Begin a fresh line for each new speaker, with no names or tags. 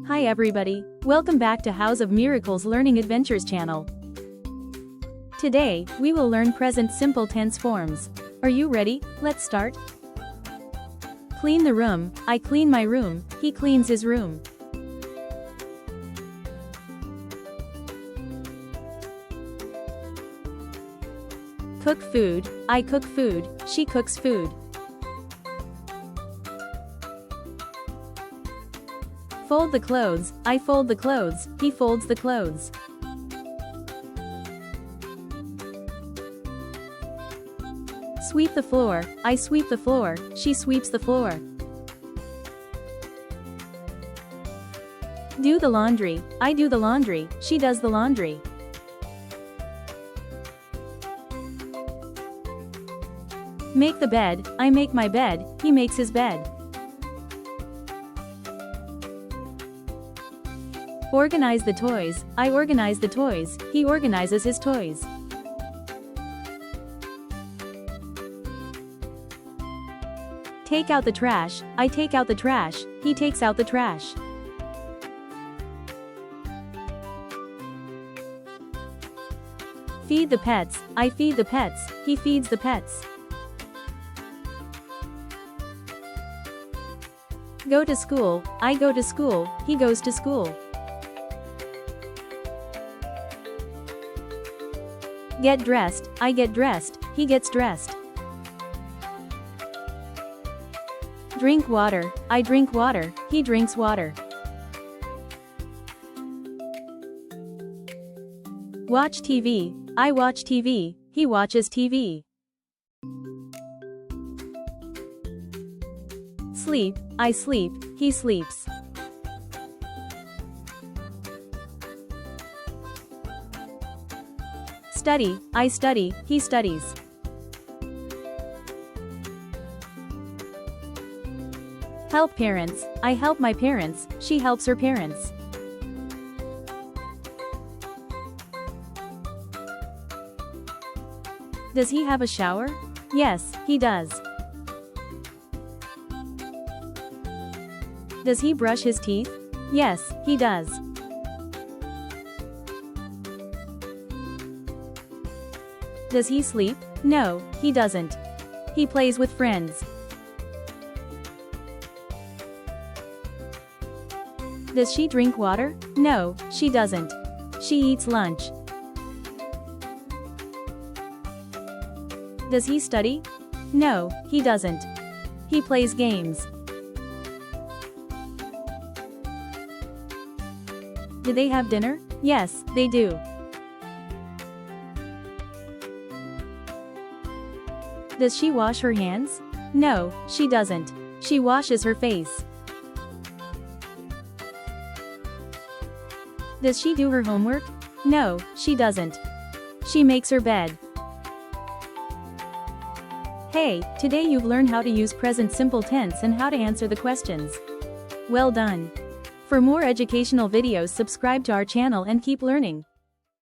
Hi everybody, welcome back to House of Miracles Learning Adventures channel. Today, we will learn present simple tense forms. Are you ready? Let's start. Clean the room, I clean my room, he cleans his room. Cook food, I cook food, she cooks food. Fold the clothes, I fold the clothes, he folds the clothes. Sweep the floor, I sweep the floor, she sweeps the floor. Do the laundry, I do the laundry, she does the laundry. Make the bed, I make my bed, he makes his bed. Organize the toys, I organize the toys, he organizes his toys. Take out the trash, I take out the trash, he takes out the trash. Feed the pets, I feed the pets, he feeds the pets. Go to school, I go to school, he goes to school. Get dressed, I get dressed, he gets dressed. Drink water, I drink water, he drinks water. Watch TV, I watch TV, he watches TV. Sleep, I sleep, he sleeps. Study, I study, he studies. Help parents, I help my parents, she helps her parents. Does he have a shower? Yes, he does. Does he brush his teeth? Yes, he does. Does he sleep? No, he doesn't. He plays with friends. Does she drink water? No, she doesn't. She eats lunch. Does he study? No, he doesn't. He plays games. Do they have dinner? Yes, they do. Does she wash her hands? No, she doesn't. She washes her face. Does she do her homework? No, she doesn't. She makes her bed. Hey, today you've learned how to use present simple tense and how to answer the questions. Well done. For more educational videos, subscribe to our channel and keep learning.